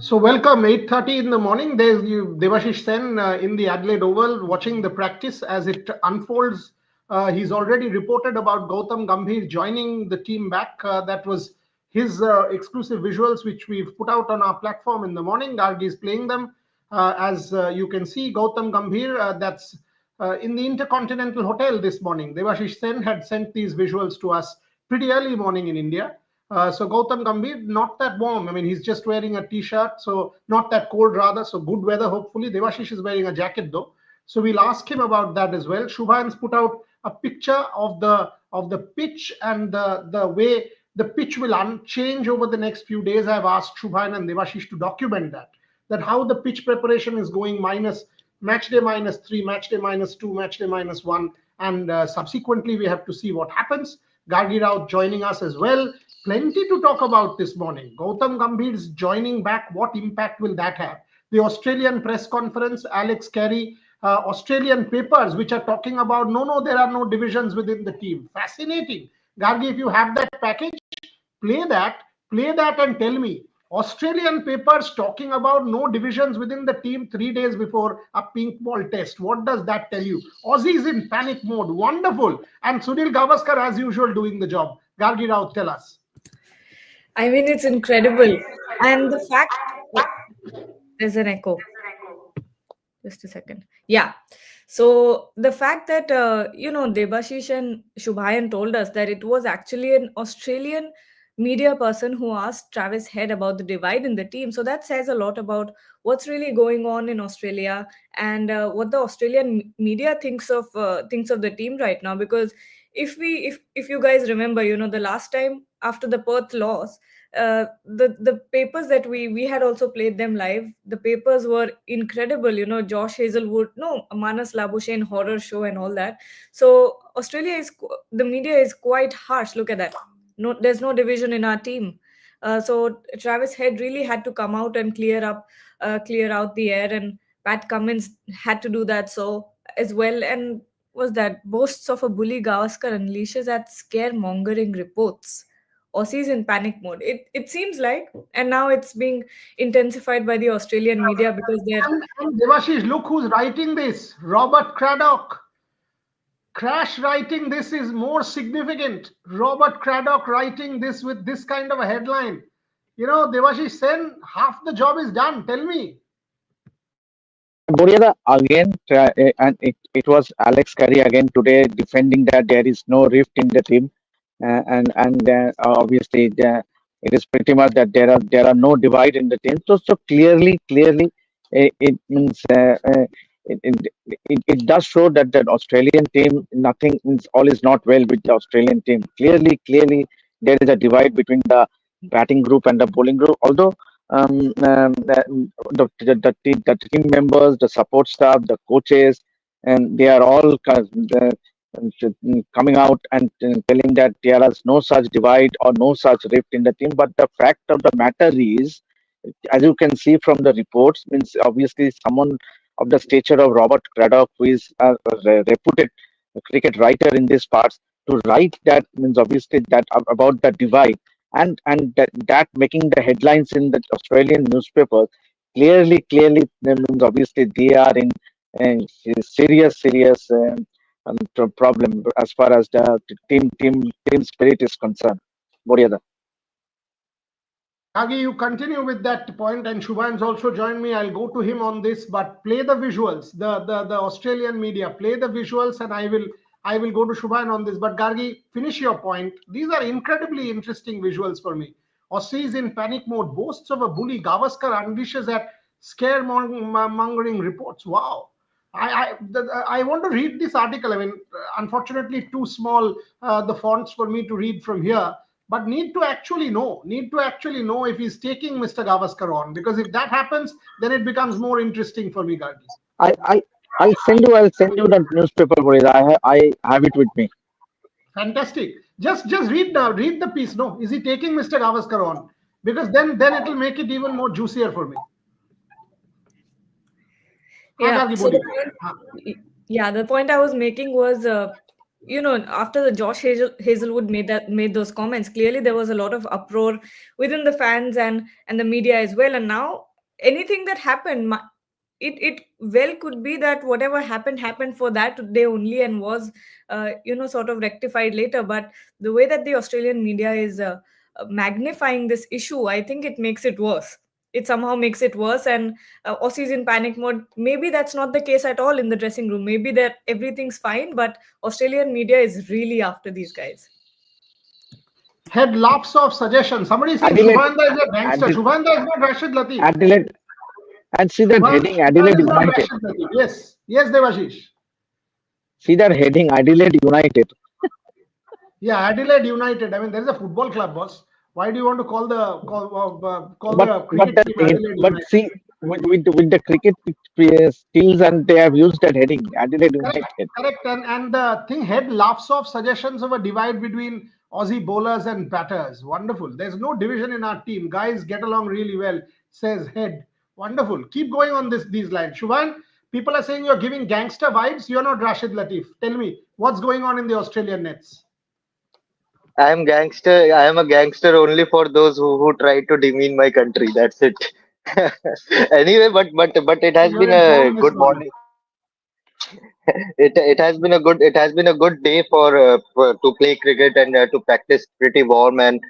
So welcome, 8:30 in the morning. There's you, Devashish Sen in the Adelaide Oval watching the practice as it unfolds. He's already reported about Gautam Gambhir joining the team back. That was his exclusive visuals, which we've put out on our platform in the morning. Gargi is playing them. As you can see, Gautam Gambhir, that's in the Intercontinental Hotel this morning. Devashish Sen had sent these visuals to us pretty early morning in India. So Gautam Gambhir, not that warm. I mean, he's just wearing a t-shirt, so not that cold rather. So good weather, hopefully. Devashish is wearing a jacket though. So we'll ask him about that as well. Shubhan's put out a picture of the pitch and the way the pitch will change over the next few days. I've asked Shubhan and Devashish to document that how the pitch preparation is going minus match day -3, match day -2, match day -1, and subsequently we have to see what happens. Gargi Rao joining us as well. Plenty to talk about this morning. Gautam Gambhir's joining back. What impact will that have? The Australian press conference, Alex Carey, Australian papers, which are talking about no, there are no divisions within the team. Fascinating. Gargi, if you have that package, play that, and tell me. Australian papers talking about no divisions within the team 3 days before a pink ball test. What does that tell you? Aussies in panic mode. Wonderful. And Sunil Gavaskar, as usual, doing the job. Gargi Rao, tell us. I mean, it's incredible. And the fact, there's an echo. Just a second. Yeah. So the fact that, Debashish and Shubhayan told us that it was actually an Australian media person who asked Travis Head about the divide in the team. So that says a lot about what's really going on in Australia and what the Australian media thinks of the team right now. Because if you guys remember, the last time after the Perth loss, the papers that we had also played them live. The papers were incredible. Josh Hazelwood, no, Manas Labuschagne horror show and all that. So Australia the media is quite harsh. Look at that. No, there's no division in our team. So Travis Head really had to come out and clear out the air, and Pat Cummins had to do that so as well. And was that boasts of a bully Gavaskar unleashes at scaremongering reports. Aussies in panic mode. It seems like, and now it's being intensified by the Australian media because they're. And Devashish, look who's writing this. Robert Craddock. Crash writing this is more significant. Robert Craddock writing this with this kind of a headline. Devashish Sen, half the job is done. Tell me. Boria again, and it was Alex Curry again today defending that there is no rift in the team, and obviously it is pretty much that there are no divide in the team. So clearly, it means it does show that that Australian team nothing is all is not well with the Australian team. Clearly, there is a divide between the batting group and the bowling group. Although the team members, the support staff, the coaches, and they are all coming out and telling that there is no such divide or no such rift in the team. But the fact of the matter is, as you can see from the reports, means obviously someone of the stature of Robert Craddock, who is a reputed cricket writer in these parts, to write that means obviously that about the divide and that making the headlines in the Australian newspapers clearly means obviously they are in a serious problem as far as the team spirit is concerned. Boria. Agi, you continue with that point, and Shubhan's also joined me. I'll go to him on this, but play the visuals. The Australian media, play the visuals, and I will go to Shubhan on this. But Gargi, finish your point. These are incredibly interesting visuals for me. Aussies in panic mode, boasts of a bully. Gavaskar unleashes at scaremongering reports. Wow. I want to read this article. I mean, unfortunately, too small the fonts for me to read from here. But need to actually know if he's taking Mr. Gavaskar on, because if that happens, then it becomes more interesting for me, Gargi. I'll send you the newspaper. Boria. I have it with me. Fantastic. Just read the piece. No, is he taking Mr. Gavaskar on? Because then it will make it even more juicier for me. Yeah. So the point I was making was after the Josh Hazelwood made those comments, clearly there was a lot of uproar within the fans and the media as well. And now anything that happened, it well could be that whatever happened for that day only, and was sort of rectified later. But the way that the Australian media is magnifying this issue, I think it makes it worse. It somehow makes it worse, and Aussies in panic mode. Maybe that's not the case at all in the dressing room. Maybe that everything's fine, but Australian media is really after these guys. Had lots of suggestions. Somebody said Adelaide, Shubhanda is a gangster. Adelaide, Shubhanda is not Rashid Latif. Adelaide, and see that heading, Shubhanda Adelaide is not United. Rashid Latif. Yes, yes, Devashish. See that heading, Adelaide United. Yeah, Adelaide United. I mean, there is a football club, boss. Why do you want to call the cricket team Adelaide but United? see, with the cricket skills, and they have used that heading, Adelaide United. Correct. And the thing had lots of suggestions of a divide between Aussie bowlers and batters. Wonderful. There's no division in our team. Guys get along really well, says Head. Wonderful. Keep going on these lines. Shubhan, people are saying you're giving gangster vibes. You're not Rashid Latif. Tell me, what's going on in the Australian nets? I am gangster. I am a gangster only for those who try to demean my country. That's it. Anyway, but it So has you're been in a form this good morning. morning. It has been a good day for to play cricket and to practice pretty warm and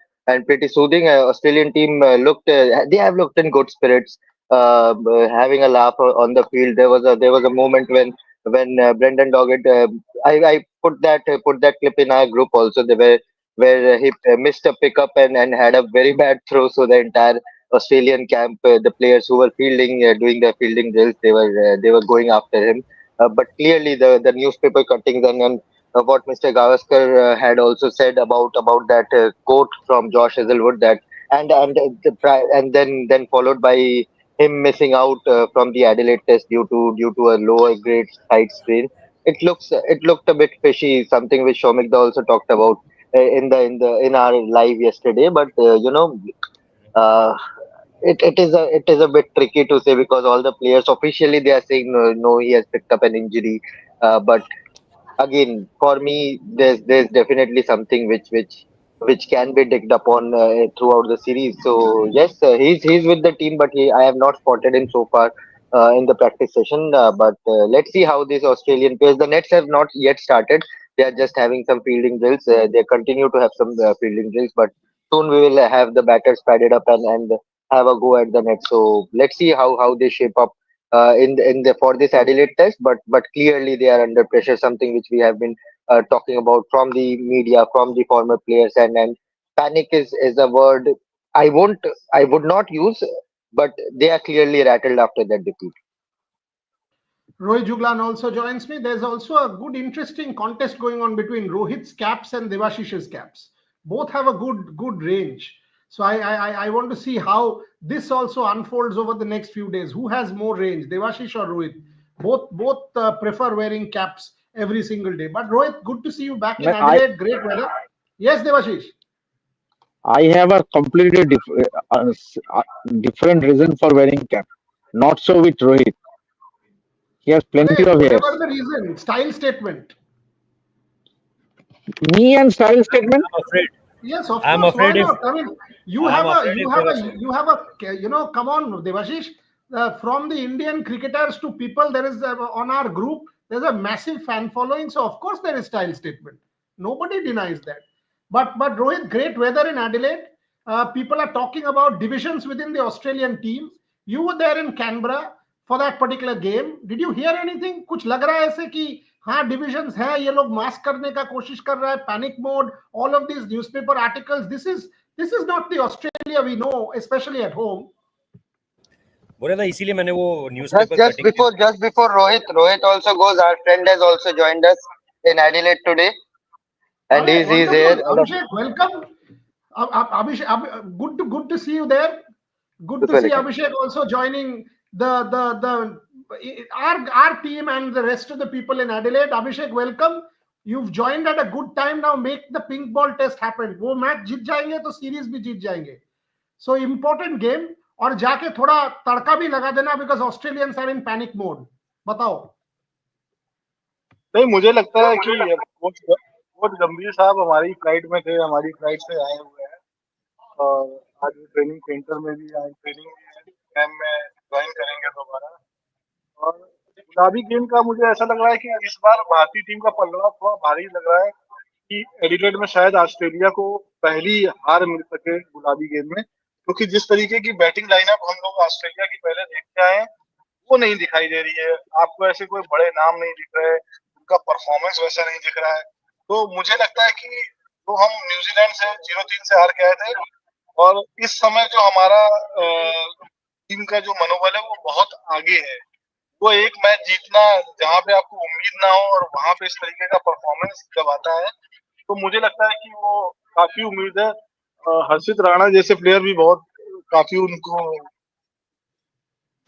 pretty soothing. Australian team looked they have looked in good spirits, having a laugh on the field. There was a moment when Brendan Doggett, I put that clip in our group also. They were where he missed a pickup and had a very bad throw, so the entire Australian camp, the players who were fielding, doing their fielding drills, they were going after him. But clearly, the newspaper cuttings and what Mr. Gavaskar had also said about that quote from Josh Hazelwood, that and then followed by him missing out from the Adelaide Test due to a lower grade side strain. It looked a bit fishy. Something which Shomikda also talked about in our live yesterday. But uh, it is a bit tricky to say, because all the players officially they are saying no, no, he has picked up an injury, but again, for me, there's definitely something which can be digged upon throughout the series. So yes, he's with the team, but I have not spotted him so far in the practice session. But let's see how these Australian players. The Nets have not yet started. They are just having some fielding drills. They continue to have some fielding drills, but soon we will have the batters padded up and have a go at the net. So let's see how they shape up in the for this Adelaide Test, but clearly they are under pressure. Something which we have been talking about from the media, from the former players, and panic is a word I would not use, but they are clearly rattled after that defeat. Rohit Juglan also joins me. There's also a good, interesting contest going on between Rohit's caps and Devashish's caps. Both have a good range. So I want to see how this also unfolds over the next few days. Who has more range, Devashish or Rohit? Both prefer wearing caps every single day. But Rohit, good to see you back in I Adelaide. Great weather. Yes, Devashish. I have a completely different reason for wearing cap. Not so with Rohit. He has plenty Correct. of Whatever hairs. the reason, style statement. Me and style statement. I'm afraid. Yes, of I'm course. Why afraid if not? I mean, you I'm have a, afraid you if have there a, was you have a, come on, Devashish. From the Indian cricketers to people, there is on our group, there's a massive fan following. So of course there is style statement. Nobody denies that. But Rohit, great weather in Adelaide. People are talking about divisions within the Australian team. You were there in Canberra for that particular game. Did you hear anything? कुछ लग रहा है ऐसे कि हाँ divisions है, ये लोग mask करने का कोशिश कर रहा है, panic mode, all of these newspaper articles. This is not the Australia we know, especially at home. बोला था, इसीलिए मैंने वो Just newspaper just cutting before just before Rohit also goes. Our friend has also joined us in Adelaide today, and All right, he's wonderful. here. Abhishek, welcome. Abhishek, good to see you there. Good to see Welcome. Abhishek also joining the our team and the rest of the people in Adelaide. Abhishek, welcome. You've joined at a good time. Now make the pink ball test happen. वो match जीत जाएंगे तो series भी जीत जाएंगे. So important game. और जाके थोड़ा तड़का भी लगा देना because Australians are in panic mode. बताओ. नहीं, मुझे लगता है कि कोच गंभीर साहब हमारी फ्लाइट में थे, हमारी फ्लाइट से आए हुए हैं और आज ट्रेनिंग सेंटर में भी आए, ट्रेनिंग कैंप में ज्वाइन करेंगे दोबारा। और गुलाबी गेंद का मुझे ऐसा लग रहा है कि इस बार भारतीय टीम का पलड़ा थोड़ा भारी लग रहा है कि एडिलेड में शायद ऑस्ट्रेलिया को पहली हार मिल सके गुलाबी गेंद में, क्योंकि जिस तरीके की बैटिंग लाइनअप हम लोग ऑस्ट्रेलिया की पहले देखते आए हैं वो नहीं दिखाई दे रही है। आपको ऐसे कोई बड़े नाम नहीं दिख रहे, उनका परफॉर्मेंस वैसा नहीं दिख रहा है। तो मुझे लगता है कि तो हम न्यूजीलैंड से 0-3 से हार के आए थे और इस समय जो हमारा टीम का जो मनोबल है वो बहुत आगे है। वो एक मैच जीतना जहाँ पे आपको उम्मीद ना हो और वहां पे इस तरीके का परफॉर्मेंस जब आता है तो मुझे लगता है कि वो काफी उम्मीद है। हर्षित राणा जैसे प्लेयर भी बहुत काफी उनको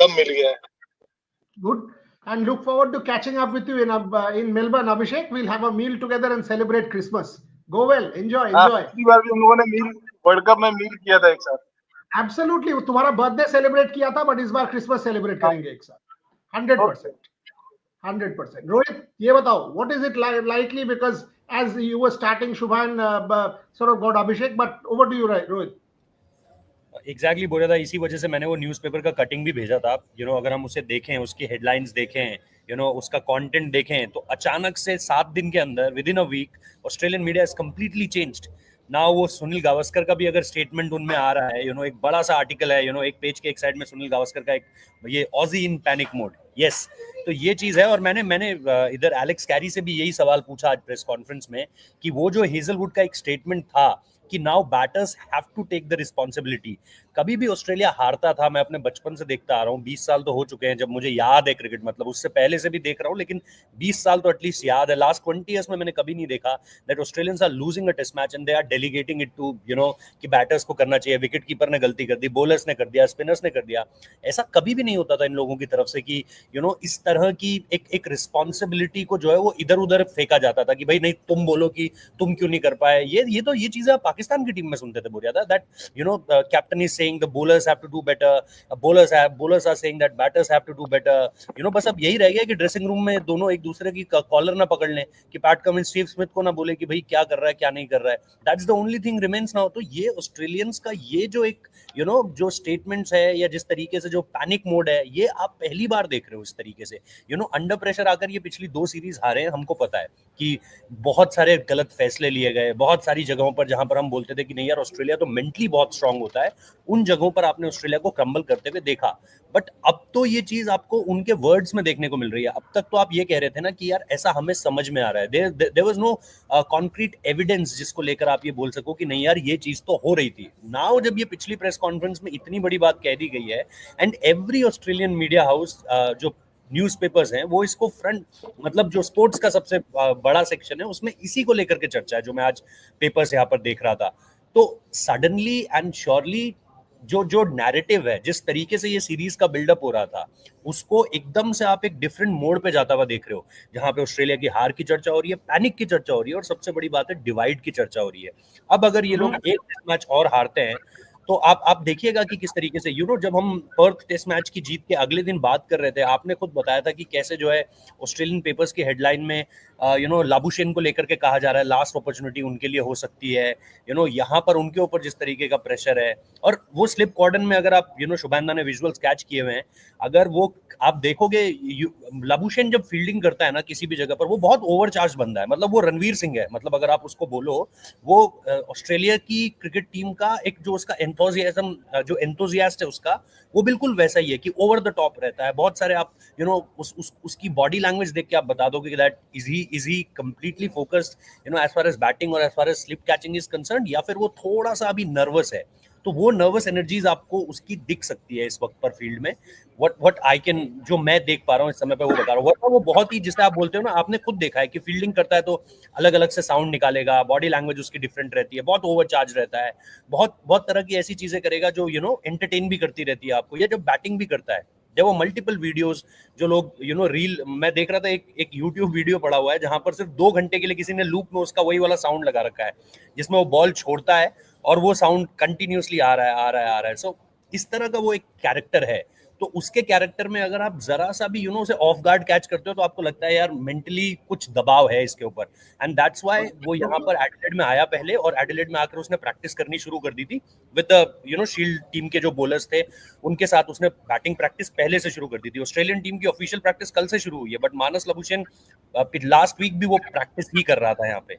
दम मिल गया है। Good. And look forward to catching up with you in Melbourne, Abhishek. We'll have a meal together and celebrate Christmas. Go well. Enjoy. पिछली बार भी हम लोगों ने वर्ल्ड कप में मील किया था एक साथ। Absolutely. तुम्हारा बर्थडे सेलिब्रेट किया था, बट इस बार क्रिसमस सेलिब्रेट करेंगे एक साथ। 100%. 100%. Rohit, ये बताओ, what is it likely, because as you were starting, Shubhan sort of got Abhishek, but over to you, Rohit. Exactly बोला था, इसी वजह से मैंने वो न्यूज़पेपर का कटिंग भी भेजा था। अगर हम उसे देखें, उसकी हेडलाइंस देखें, उसका कंटेंट देखें, तो अचानक से 7 दिन के अंदर, within a week, Australian media is completely changed. ना वो सुनील गावस्कर का भी अगर स्टेटमेंट उनमें आ रहा है, एक बड़ा सा आर्टिकल है, एक पेज के एक साइड में सुनील गावस्कर का एक ये ऑजी इन पैनिक मोड, यस। तो ये चीज है। और मैंने इधर एलेक्स कैरी से भी यही सवाल पूछा आज प्रेस कॉन्फ्रेंस में कि वो जो हेजलवुड का एक स्टेटमेंट था कि now batters have to take the responsibility. कभी भी ऑस्ट्रेलिया हारता था, मैं अपने बचपन से देखता आ रहा हूँ, 20 साल तो हो चुके हैं जब मुझे याद है क्रिकेट, मतलब उससे पहले से भी देख रहा हूँ, लेकिन 20 साल तो एटलीस्ट याद है। लास्ट 20 ईयर्स में मैंने कभी नहीं देखा that Australians are losing a test match and they are delegating it to कि बैटर्स को करना चाहिए, विकेट कीपर ने गलती कर दी, बॉलर्स ने कर दिया, स्पिनर्स ने कर दिया। ऐसा कभी भी नहीं होता था इन लोगों की तरफ से कि इस तरह की एक रिस्पॉन्सिबिलिटी को जो है वो इधर उधर फेंका जाता था कि भाई नहीं तुम बोलो कि तुम क्यों नहीं कर पाए। ये चीजें आप पाकिस्तान की टीम में सुनते थे, बोल रहा था that captain is saying the bowlers have to do better, bowlers are saying that batters have to do better, बस अब यही रह गया कि ड्रेसिंग रूम में दोनों एक दूसरे की कॉलर ना पकड़ लें, कि पैट कमिंस स्टीव स्मिथ को ना बोले कि भाई क्या कर रहा है क्या नहीं कर रहा है। That's the only thing remains now. तो ये ऑस्ट्रेलियंस का ये जो एक जो स्टेटमेंट्स है या जिस तरीके से जो पैनिक मोड है, ये आप पहली बार देख रहे हो इस तरीके से। अंडर प्रेशर आकर ये पिछली 2 सीरीज हारे हैं, हमको पता है कि बहुत सारे गलत फैसले लिए गए, बहुत सारी जगहों पर जहां पर हम बोलते थे कि नहीं यार ऑस्ट्रेलिया तो मेंटली बहुत स्ट्रांग होता है, उन जगहों पर आपने ऑस्ट्रेलिया को क्रम्बल करते हुए देखा। बट अब तो ये चीज आपको उनके वर्ड्स में देखने को मिल रही है। अब तक तो आप ये कह रहे थे ना कि यार ऐसा हमें समझ में आ रहा है, there was no concrete evidence जिसको लेकर आप ये बोल सको कि नहीं यार ये चीज तो हो रही थी। नाउ जब ये पिछली प्रेस कॉन्फ्रेंस में इतनी बड़ी बात कह दी गई है and every Australian media house जो न्यूज़पेपर्स हैं वो इसको फ्रंट, मतलब जो स्पोर्ट्स का सबसे बड़ा सेक्शन है उसमें इसी को लेकर के चर्चा है, जो मैं आज पेपर्स यहाँ पर देख रहा था। तो सडनली एंड श्योरली जो नैरेटिव है, जिस तरीके से ये सीरीज का बिल्डअप हो रहा था, उसको एकदम से आप एक डिफरेंट मोड पे जाता हुआ देख रहे हो, जहां पे ऑस्ट्रेलिया की हार की चर्चा हो रही है, पैनिक की चर्चा हो रही है, और सबसे बड़ी बात है डिवाइड की चर्चा हो रही है। अब अगर ये लोग एक टेस्ट मैच और हारते हैं तो आप देखिएगा कि किस तरीके से जब हम पर्थ टेस्ट मैच की जीत के अगले दिन बात कर रहे थे, आपने खुद बताया था कि कैसे जो है ऑस्ट्रेलियन पेपर्स की हेडलाइन में लाबुशेन को लेकर के कहा जा रहा है लास्ट अपॉर्चुनिटी उनके लिए हो सकती है, यहाँ पर उनके ऊपर जिस तरीके का प्रेशर है। और वो स्लिप कॉर्डन में अगर आप शुभानंदा ने विजुअल्स कैच किए हुए हैं, अगर वो आप देखोगे लाबुशेन जब फील्डिंग करता है ना किसी भी जगह पर, वो बहुत ओवरचार्ज बंदा है, मतलब वो रणवीर सिंह है, मतलब अगर आप उसको बोलो, वो ऑस्ट्रेलिया की क्रिकेट टीम का एक जो उसका एंथुसियाज्म, जो एंथुसियास्ट है उसका, वो बिल्कुल वैसा ही है कि ओवर द टॉप रहता है। बहुत सारे आप उसकी बॉडी लैंग्वेज देख के आप बता दोगे कि that is he completely focused as far as batting और as far as slip catching is concern, या फिर वो थोड़ा सा अभी नर्वस है। तो वो नर्वस एनर्जीज आपको उसकी दिख सकती है इस वक्त पर फील्ड में। व्हाट आई कैन, जो मैं देख पा रहा हूँ इस समय पे, वो बता रहा हूँ। वो बहुत ही, जिसे आप बोलते हो ना, आपने खुद देखा है कि फील्डिंग करता है तो अलग अलग से साउंड निकालेगा, बॉडी लैंग्वेज उसकी डिफरेंट रहती है, बहुत ओवरचार्ज रहता है, बहुत तरह की ऐसी चीजें करेगा जो एंटरटेन भी करती रहती है आपको। या जब बैटिंग भी करता है, जब वो मल्टीपल वीडियोस जो लोग रील, मैं देख रहा था, एक यूट्यूब वीडियो पड़ा हुआ है जहां पर सिर्फ 2 घंटे के लिए किसी ने लूप में उसका वही वाला साउंड लगा रखा है, जिसमें वो बॉल छोड़ता है और वो साउंड कंटिन्यूसली आ रहा है। सो इस तरह का वो एक कैरेक्टर है। तो उसके कैरेक्टर में अगर आप जरा सा भी उसे ऑफ गार्ड कैच करते हो तो आपको लगता है यार मेंटली कुछ दबाव है इसके ऊपर। एंड दैट्स व्हाई वो यहाँ पर एडिलेड में आया पहले, और एडिलेड में आकर उसने प्रैक्टिस करनी शुरू कर दी थी विद द शील्ड टीम के जो बॉलर्स थे उनके साथ। उसने बैटिंग प्रैक्टिस पहले से शुरू कर दी थी। ऑस्ट्रेलियन टीम की ऑफिशियल प्रैक्टिस कल से शुरू हुई है, but Marnus Labuschagne last week भी वो प्रैक्टिस ही कर रहा था यहाँ पे।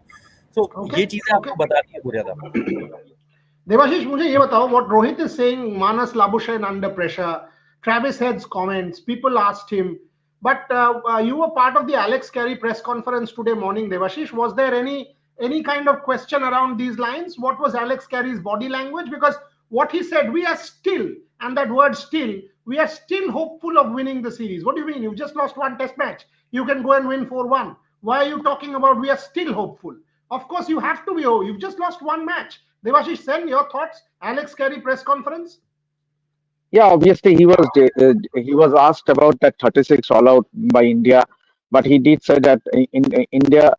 तो ये चीजें आपको बताती है बहुत ज्यादा। Devashish, मुझे ये बताओ, what Rohit is saying, Manas Labuschagne under pressure, Travis Head's comments, people asked him, but you were part of the Alex Carey press conference today morning, Devashish. Was there any kind of question around these lines? What was Alex Carey's body language? Because what he said, we are still, and that word still, we are still hopeful of winning the series. What do you mean? You've just lost one test match. You can go and win 4-1. Why are you talking about we are still hopeful? Of course, you have to be. Oh, you've just lost one match. Devashish Sen, your thoughts? Alex Carey press conference? Yeah, obviously he was asked about that 36 all out by India, but he did say that in India,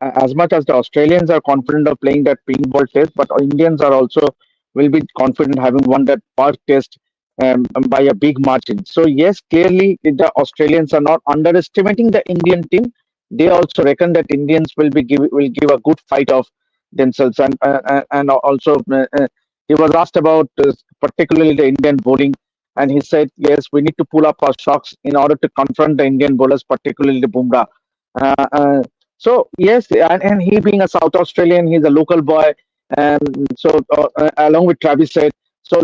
as much as the Australians are confident of playing that pink ball test, but Indians are also will be confident having won that Perth test by a big margin. So yes, clearly the Australians are not underestimating the Indian team. They also reckon that Indians will give a good fight of themselves, and also. He was asked about particularly the Indian bowling, and he said, "Yes, we need to pull up our socks in order to confront the Indian bowlers, particularly Bumrah." Uh, uh, so yes, and he being a South Australian, he's a local boy, and so along with Travis said, so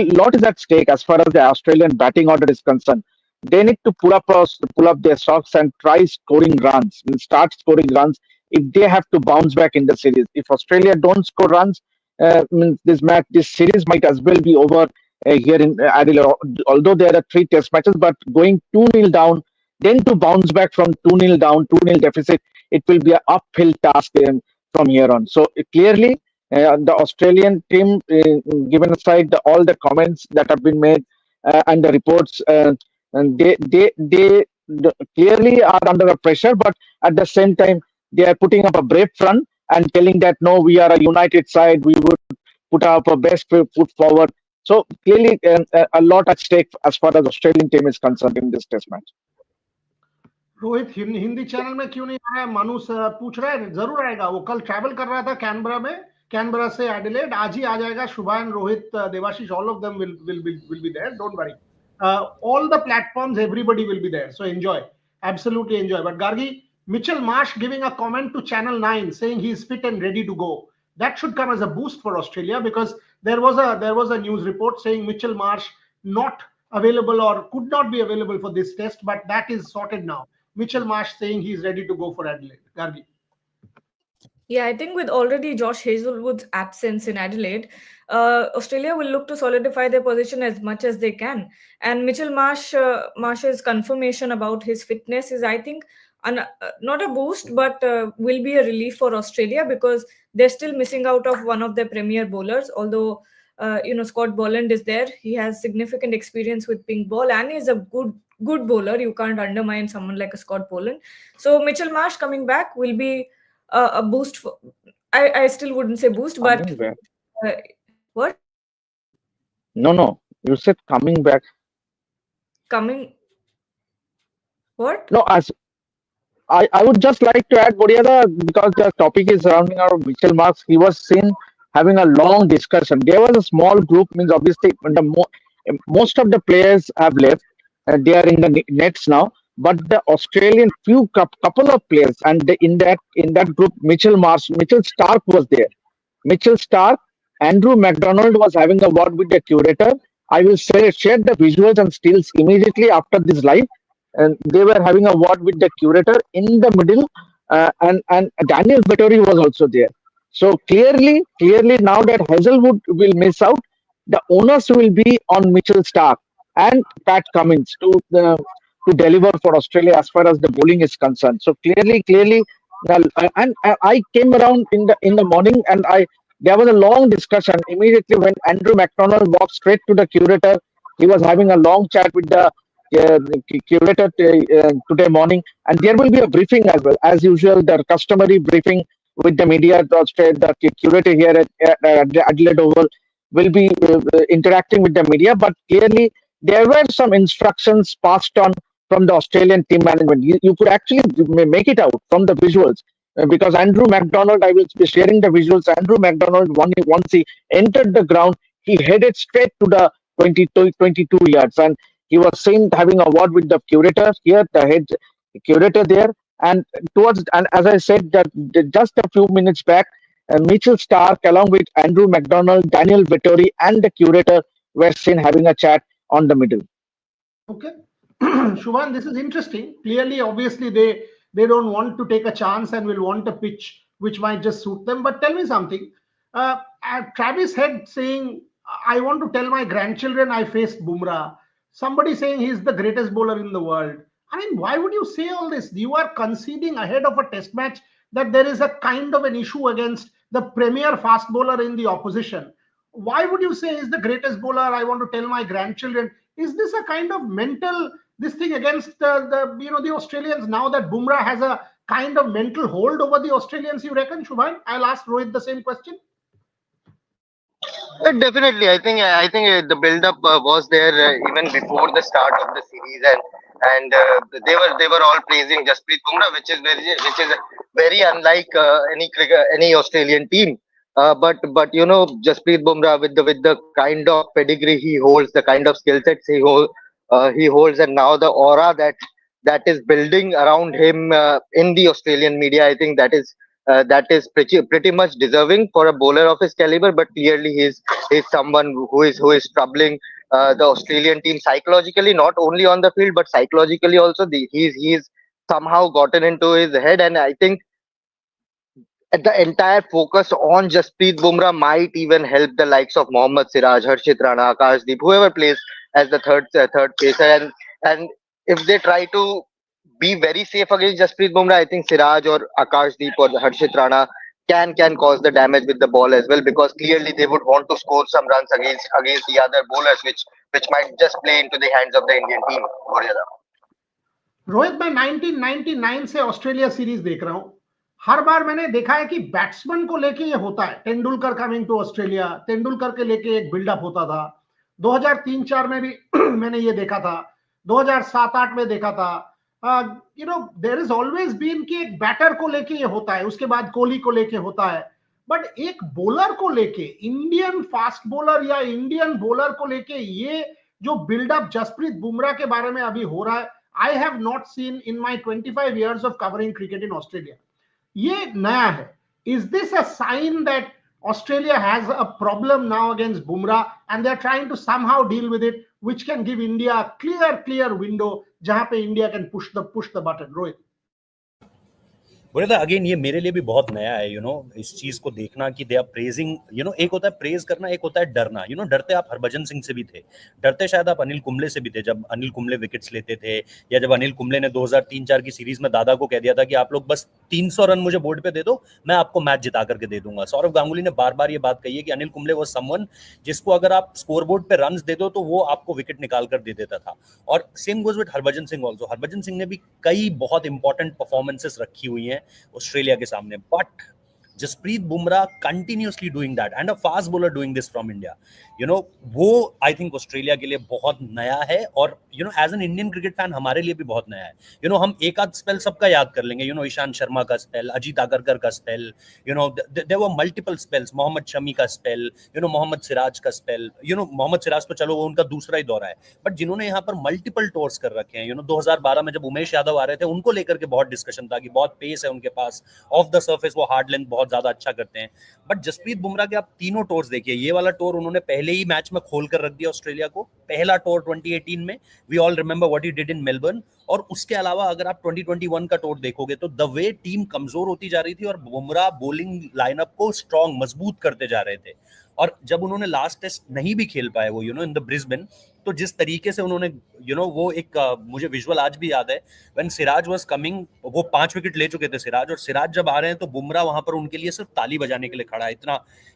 lot is at stake as far as the Australian batting order is concerned. They need to pull up their socks and try scoring runs, and start scoring runs if they have to bounce back in the series. If Australia don't score runs, this series might as well be over here in Adelaide. Although there are 3 test matches, but going 2-0 down, then to bounce back from 2-0 down, 2-0 deficit, it will be an uphill task from here on. So clearly, the Australian team, given aside all the comments that have been made and the reports, and they clearly are under a pressure, but at the same time, they are putting up a brave front and telling that no, we are a united side. We would put up our best foot forward. So clearly, a lot at stake as far as Australian team is concerned in this test match. Rohit Hindi channel में क्यों नहीं आ रहा है? मानुस पूछ रहा है, जरूर आएगा। वो कल ट्रैवल कर रहा था कैनबरा से एडिलेड, आज ही आ जाएगा। शुभान, Rohit, Debashish, all of them will be there. Don't worry. All the platforms, everybody will be there. So enjoy, absolutely enjoy. But Gargi, Mitchell Marsh giving a comment to Channel 9 saying he's fit and ready to go. That should come as a boost for Australia, because there was a news report saying Mitchell Marsh not available or could not be available for this test, but that is sorted now. Mitchell Marsh saying he's ready to go for Adelaide. Gargi. Yeah, I think with already Josh Hazelwood's absence in Adelaide, Australia will look to solidify their position as much as they can. And Mitchell Marsh's confirmation about his fitness is, I think, not a boost, but will be a relief for Australia, because they're still missing out of one of their premier bowlers. Although Scott Boland is there, he has significant experience with pink ball and is a good bowler. You can't undermine someone like a Scott Boland. So Mitchell Marsh coming back will be a boost for, I still wouldn't say boost, but what? No, you said coming back. Coming what? No, as I would just like to add, Bodiada, because the topic is surrounding our Mitchell Marsh. He was seen having a long discussion. There was a small group, means obviously most of the players have left. They are in the nets now. But the Australian couple of players, and in that group, Mitchell Starc was there. Mitchell Starc, Andrew McDonald was having a word with the curator. I will share the visuals and stills immediately after this live. And they were having a word with the curator in the middle, and Daniel Vettori was also there. So clearly now that Hazelwood will miss out, the onus will be on Mitchell Starc and Pat Cummins to deliver for Australia as far as the bowling is concerned. So clearly, and I came around in the morning, and there was a long discussion immediately when Andrew McDonald walked straight to the curator. He was having a long chat with the curator today morning, and there will be a briefing as well, as usual, the customary briefing with the media. The curator here at Adelaide Oval will be interacting with the media, but clearly there were some instructions passed on from the Australian team management. You could actually make it out from the visuals. Because Andrew McDonald, I will be sharing the visuals. Andrew McDonald, once he entered the ground, he headed straight to the 22 yards, and he was seen having a word with the curator here, the head curator there. And as I said, that just a few minutes back, Mitchell Stark, along with Andrew McDonald, Daniel Vettori, and the curator were seen having a chat on the middle. Okay. Shubhan, this is interesting. Clearly, obviously, they don't want to take a chance and will want a pitch which might just suit them. But tell me something. Travis Head saying, I want to tell my grandchildren I faced Bumrah. Somebody saying he's the greatest bowler in the world. I mean, why would you say all this? You are conceding ahead of a test match that there is a kind of an issue against the premier fast bowler in the opposition. Why would you say he's the greatest bowler? I want to tell my grandchildren. Is this a kind of mental this thing against the Australians now that Bumrah has a kind of mental hold over the Australians? You reckon, Shubhan? I'll ask Rohit the same question. Definitely, I think the build-up was there even before the start of the series, and they were all praising Jasprit Bumrah, which is very unlike any Australian team. But Jasprit Bumrah with the kind of pedigree he holds, the kind of skill sets he holds, and now the aura that is building around him in the Australian media, I think that is pretty much deserving for a bowler of his caliber. But clearly he's someone who is troubling the Australian team psychologically, not only on the field but psychologically also. He's somehow gotten into his head, and I think the entire focus on Jasprit Bumrah might even help the likes of Mohammad Siraj, Harshit Rana, Akashdeep, whoever plays as the third pacer, and if they try to be very safe against Jasprit Bumrah, I think Siraj or Akashdeep or Harshit Rana can cause the damage with the ball as well, because clearly they would want to score some runs against the other bowlers, which might just play into the hands of the Indian team. Rohit, मैं 1999 से Australia series देख रहा हूं. हर बार मैंने देखा है कि batsman को लेके ये होता है. Tendulkar coming to Australia, Tendulkar के लेके एक बिल्डअप होता था. 2003-4 में भी मैंने ये देखा था. 2007-8 में देखा था. देयर इज ऑलवेज बीन कि एक बैटर को लेके ये होता है, उसके बाद कोहली को लेके होता है. बट एक बॉलर को लेके, इंडियन फास्ट बॉलर या इंडियन बॉलर को लेके ये जो बिल्डअप जसप्रीत बुमराह के बारे में अभी हो रहा है, I have not seen in my 25 years of covering cricket in Australia. ये नया है. Is this a sign that Australia has a problem now against Bumrah and they are trying to somehow deal with it, which can give India a clear window जहां पे India can push the button? Rohit. बोले था again, ये मेरे लिए भी बहुत नया है, इस चीज को देखना कि दे आर प्रेजिंग, एक होता है प्रेज करना, एक होता है डरना. डरते आप हरभजन सिंह से भी थे, डरते शायद आप अनिल कुंबले से भी थे, जब अनिल कुंबले विकेट्स लेते थे, या जब अनिल कुंबले ने 2003-4 की सीरीज में दादा को कह दिया था कि आप लोग बस 300 रन मुझे बोर्ड पे दे दो, मैं आपको मैच जिता करके दे दूंगा. सौरव गांगुली ने बार बार ये बात कही है कि अनिल कुंबले वो समवन जिसको अगर आप स्कोर बोर्ड पे रन दे दो तो वो आपको विकेट निकाल कर दे देता था. और same goes with Harbhajan Singh also. Harbhajan Singh ने भी कई बहुत इंपॉर्टेंट परफॉर्मेंसेस रखी हुई हैं ऑस्ट्रेलिया के सामने, but Jasprit Bumrah continuously doing that and a fast bowler doing this from India, वो आई थिंक ऑस्ट्रेलिया के लिए बहुत नया है, और as an Indian cricket fan हमारे लिए भी बहुत नया है. हम एक आध स्पेल सबका याद कर लेंगे, ईशांत शर्मा का स्पेल, अजीत आगरकर का spell, there were multiple spells, Mohammed Shami का स्पेल, मोहम्मद सिराज का स्पेल. मोहम्मद सिराज तो चलो वो उनका दूसरा ही दौरा है, बट जिन्होंने यहाँ पर मल्टीपल टूर्स कर रखे हैं, 2012 में जब उमेश यादव आ रहे थे उनको लेकर के बहुत डिस्कशन था कि बहुत पेस है उनके पास, ऑफ द सर्फेस वो हार्ड लेंथ बहुत ज्यादा अच्छा करते हैं. बट जसप्रीत बुमराह के आप तीनों टूर्स देखिए, ये वाला टूर उन्होंने पहले ही मैच में खोल कर रख दिया ऑस्ट्रेलिया को. पहला टूर 2018 में, we all remember what he did in Melbourne. और उसके अलावा अगर आप 2021 का टूर देखोगे तो द वे टीम कमजोर होती जा रही थी और बुमराह बॉलिंग लाइनअप को स्ट्रॉन्ग मजबूत करते जा रहे थे. और जब उन्होंने लास्ट टेस्ट नहीं भी खेल पाए वो इन द ब्रिस्बेन, तो जिस तरीके से उन्होंने वो एक मुझे विजुअल आज भी याद है, व्हेन सिराज वाज कमिंग, वो 5 विकेट ले चुके थे सिराज, और सिराज जब आ रहे हैं तो बुमराह वहां पर उनके लिए सिर्फ ताली बजाने के लिए खड़ा है.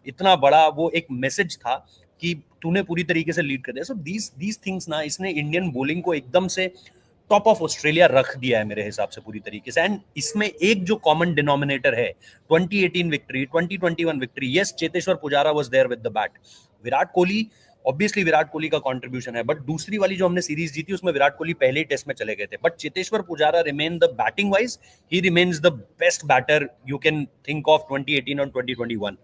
इतना बड़ा वो एक मैसेज था कि तूने पूरी तरीके से लीड कर दिया. सो दीज थिंग्स ना, इसने इंडियन बॉलिंग को एकदम से टॉप ऑफ ऑस्ट्रेलिया रख दिया है मेरे हिसाब से पूरी तरीके से। एंड इसमें एक जो कॉमन डिनोमिनेटर है 2018 victory, 2021 victory, yes Cheteshwar Pujara was there with the bat, Virat Kohli obviously Virat Kohli का कंट्रीब्यूशन है, बट दूसरी वाली जो हमने सीरीज जीती उसमें विराट कोहली पहले ही टेस्ट में चले गए थे, but Cheteshwar Pujara remain the batting wise, he remains the best batter you can think of 2018 और 2021।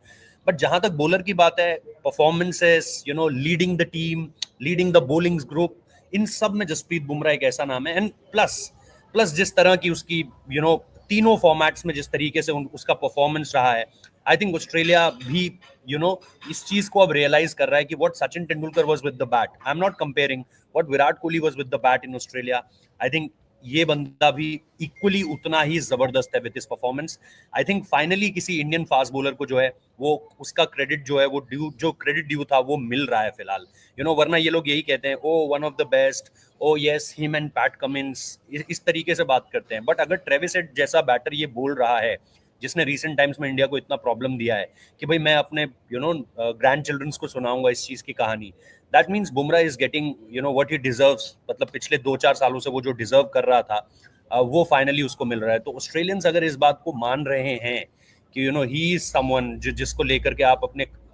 बट जहां तक बॉलर की बात है, performances, leading the team, leading the bowling group, इन सब में जसप्रीत बुमराह एक ऐसा नाम है। एंड प्लस जिस तरह की उसकी तीनों फॉर्मेट्स में जिस तरीके से उसका परफॉर्मेंस रहा है, आई थिंक ऑस्ट्रेलिया भी इस चीज को अब रियलाइज कर रहा है कि what Sachin Tendulkar was with the bat, I am not comparing, what Virat Kohli was with the bat in Australia, I think ये बंदा भी इक्वली उतना ही जबरदस्त है with his performance. I think finally किसी इंडियन फास्ट बॉलर को जो है वो उसका क्रेडिट जो है वो जो क्रेडिट ड्यू था वो मिल रहा है फिलहाल, वरना ये लोग यही कहते हैं oh one of the best, oh yes him and Pat Cummins, इस तरीके से बात करते हैं। बट अगर ट्रेविस हेड जैसा बैटर ये बोल रहा है जिसने रिसेंट टाइम्स में इंडिया को इतना प्रॉब्लम दिया है कि भाई मैं अपने ग्रैंड चिल्ड्रंस को सुनाऊंगा इस चीज की कहानी, that means Bumrah is getting what he deserves, मतलब पिछले 2-4 सालों से वो जो डिजर्व कर रहा था वो फाइनली उसको मिल रहा है। तो ऑस्ट्रेलियंस अगर इस बात को मान रहे हैं कि ही इज समवन जिसको लेकर के आप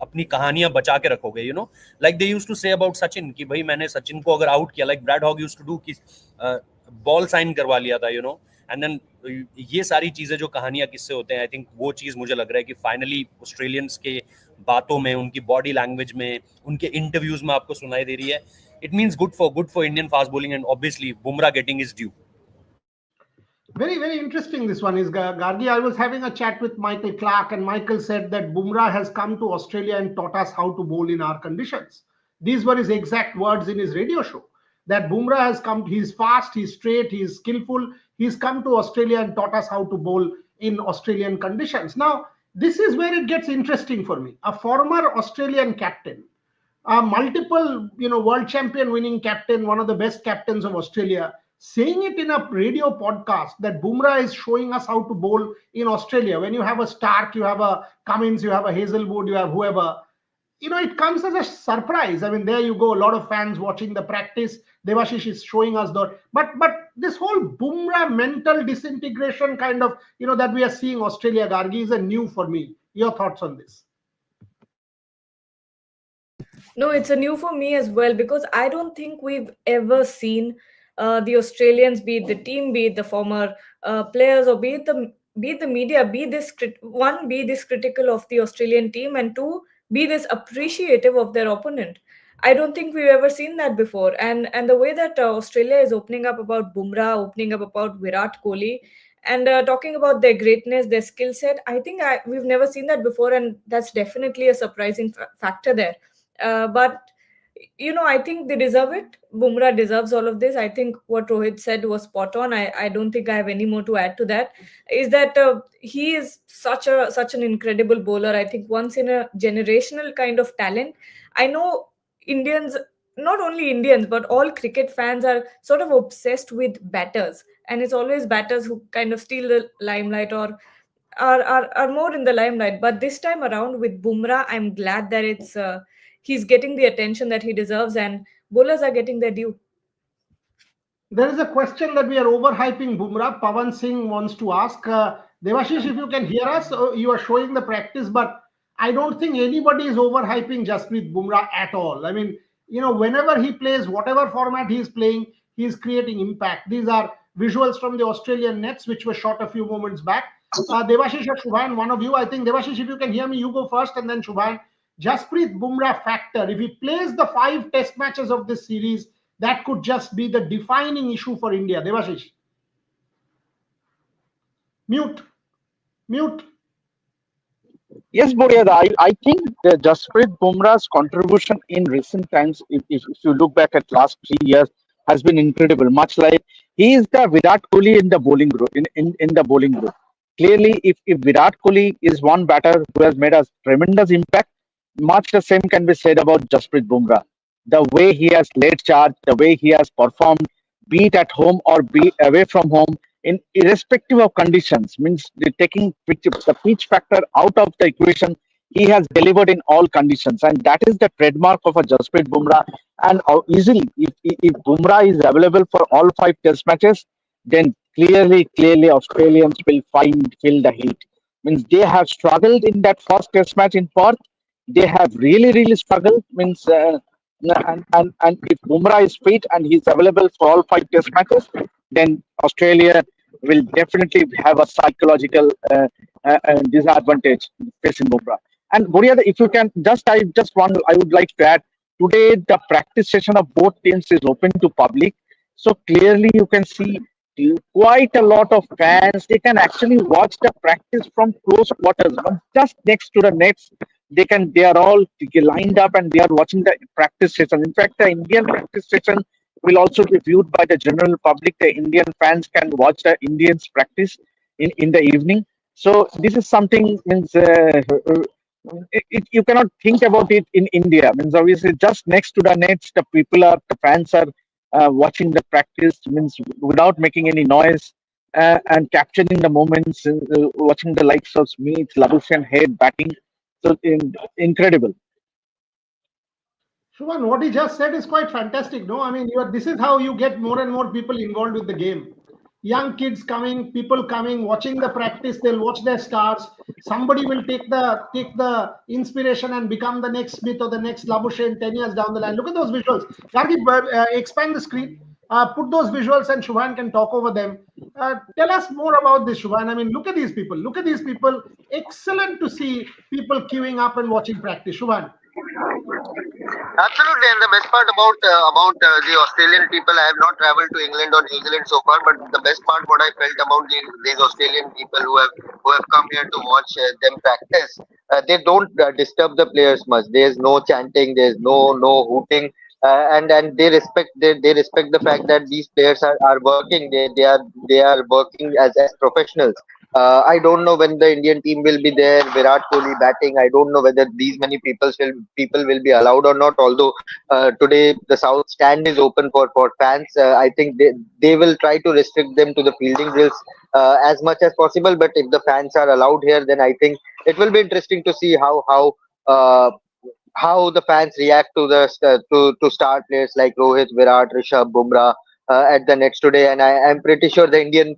अपनी कहानियां बचा के रखोगे, like they used to say about Sachin कि भाई मैंने सचिन को अगर आउट किया, like Brad Hogg used to do कि बॉल साइन करवा लिया था, एंड देन ये सारी चीजें जो कहानियां किससे होते हैं, आई थिंक वो चीज मुझे लग रहा है कि फाइनली ऑस्ट्रेलियंस के बातों में, उनकी बॉडी लैंग्वेज में, उनके इंटरव्यूज में आपको सुनाई दे रही है। It means good for Indian fast bowling and obviously Bumrah getting is due. Very, very interesting. This one is Gargi. I was having a chat with Michael Clark, and Michael said that Bumrah has come to Australia and taught us how to bowl in our conditions. These were his exact words in his radio show. That Bumrah has come, he's fast, he's straight, he's skillful. He's come to Australia and taught us how to bowl in Australian conditions. Now, this is where it gets interesting for me. A former Australian captain, a multiple, world champion winning captain, one of the best captains of Australia, saying it in a radio podcast that Bumrah is showing us how to bowl in Australia. When you have a Stark, you have a Cummins, you have a Hazelwood, you have whoever, it comes as a surprise. I mean, there you go, a lot of fans watching the practice. Devashish is showing us that. But this whole Bumrah mental disintegration kind of, that we are seeing Australia, Gargi, is a new for me. Your thoughts on this? No, it's a new for me as well, because I don't think we've ever seen the Australians, be it the team, be it the former players, or be it the media, be this critical of the Australian team, and two, be this appreciative of their opponent. I don't think we've ever seen that before. And the way that Australia is opening up about Bumrah, opening up about Virat Kohli, and talking about their greatness, their skill set, I think we've never seen that before, and that's definitely a surprising factor there. But I think they deserve it. Bumrah deserves all of this. I think what Rohit said was spot on. I don't think I have any more to add to that. Is that he is such an incredible bowler. I think once in a generational kind of talent. I know Indians, not only Indians, but all cricket fans are sort of obsessed with batters, and it's always batters who kind of steal the limelight or are more in the limelight. But this time around with Bumrah, I'm glad that it's he's getting the attention that he deserves, and bowlers are getting their due. There is a question that we are overhyping Bumrah. Pawan Singh wants to ask, Devashish, if you can hear us, you are showing the practice, but I don't think anybody is overhyping Jasprit Bumrah at all. I mean, whenever he plays, whatever format he is playing, he is creating impact. These are visuals from the Australian nets, which were shot a few moments back. Devashish or Shubhan, one of you, I think, Devashish, if you can hear me, you go first, and then Shubhan. Jasprit Bumrah factor, if he plays the 5 test matches of this series, that could just be the defining issue for India. Devashish. Mute. Yes, Boryada, I think Jasprit Bumrah's contribution in recent times, if you look back at last 3 years, has been incredible. Much like he is the Virat Kohli in the bowling group. In the bowling group, clearly, if Virat Kohli is one batter who has made a tremendous impact, much the same can be said about Jasprit Bumrah. The way he has led charge, the way he has performed, be it at home or be away from home, irrespective of conditions, means taking the pitch factor out of the equation, he has delivered in all conditions, and that is the trademark of a Jasprit Bumrah. And easily, if Bumrah is available for all 5 Test matches, then clearly Australians will feel the heat. Means they have struggled in that first Test match in Perth. They have really struggled. Means and if Bumrah is fit and he's available for all 5 Test matches, then Australia will definitely have a psychological disadvantage facing Bumrah. And Boria, if you can I would like to add, today the practice session of both teams is open to public, so clearly you can see quite a lot of fans. They can actually watch the practice from close quarters, just next to the nets. They are all lined up and they are watching the practice session. In fact, the Indian practice session will also be viewed by the general public. The Indian fans can watch the Indians practice in the evening. So this is something, means you cannot think about it in India. Means obviously just next to the nets, the fans are watching the practice, means without making any noise, and capturing the moments, watching the likes of Smith, Labuschagne Head batting. So incredible. Shubhan, what he just said is quite fantastic. No, I mean, this is how you get more and more people involved with the game. Young kids coming, people coming, watching the practice. They'll watch their stars. Somebody will take the inspiration and become the next Smith or the next Labuschagne 10 years down the line. Look at those visuals. Gargi, expand the screen. Put those visuals, and Shubhan can talk over them. Tell us more about this, Shubhan. I mean, look at these people. Look at these people. Excellent to see people queuing up and watching practice. Shubhan. Absolutely, and the best part about the Australian people, I have not traveled to England or New Zealand so far, but the best part, what I felt about these Australian people who have come here to watch them practice, they don't disturb the players much. There's no chanting, there's no hooting, and they respect the fact that these players are working. They are working as professionals. I don't know when the Indian team will be there. Virat Kohli batting. I don't know whether these many people will be allowed or not. Although today the South stand is open for fans. I think they will try to restrict them to the fielding drills as much as possible. But if the fans are allowed here, then I think it will be interesting to see uh, how the fans react to to star players like Rohit, Virat, Rishabh, Bumrah at the nets today. And I'm pretty sure the Indian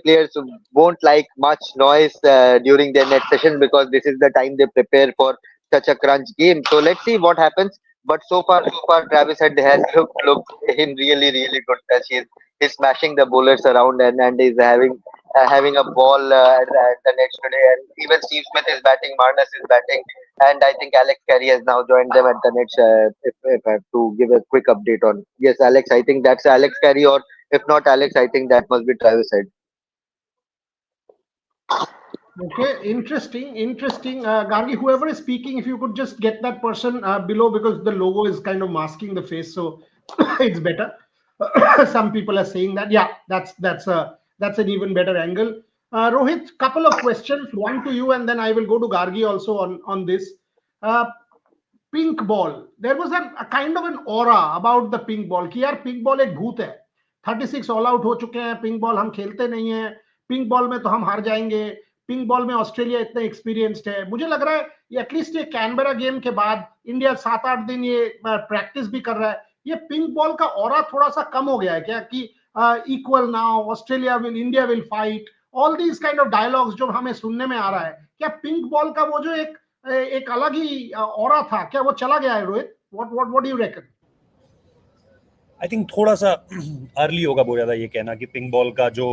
players won't like much noise during their net session, because this is the time they prepare for such a crunch game. So let's see what happens. But so far, Travis Head has looked in really good touch. He's smashing the bowlers around, and is having a ball at the nets today. And even Steve Smith is batting, Marnus is batting, and I think Alex Carey has now joined them at the nets. If I have to give a quick update on, yes, Alex, I think that's Alex Carey, or if not Alex, I think that must be Travis Head. Okay, interesting. Gargi, whoever is speaking, if you could just get that person below, because the logo is kind of masking the face, so it's better. Some people are saying that. Yeah, that's an even better angle. Rohit, couple of questions. One to you, and then I will go to Gargi also on this. Uh, Pink ball. There was a kind of an aura about the pink ball कि यार pink ball एक भूत है. 36 all out हो चुके हैं. Pink ball हम खेलते नहीं है. पिंक बॉल में तो हम हार जाएंगे. पिंक बॉल में ऑस्ट्रेलिया इतना एक्सपीरियंस्ड है. मुझे लग रहा है ये एटलीस्ट ये कैनबरा गेम के बाद इंडिया 7-8 दिन ये प्रैक्टिस भी कर रहा है. ये पिंक बॉल का ऑरा थोड़ा सा कम हो गया है क्या कि equal now Australia will India will fight. All these kind of dialogues जो हमें सुनने में आ रहा है, क्या पिंक बॉल का वो जो एक अलग ही ऑरा था, क्या वो चला गया है Rohit? What do you reckon? I think थोड़ा सा अर्ली होगा बोल रहा था ये कहना कि पिंक बॉल का जो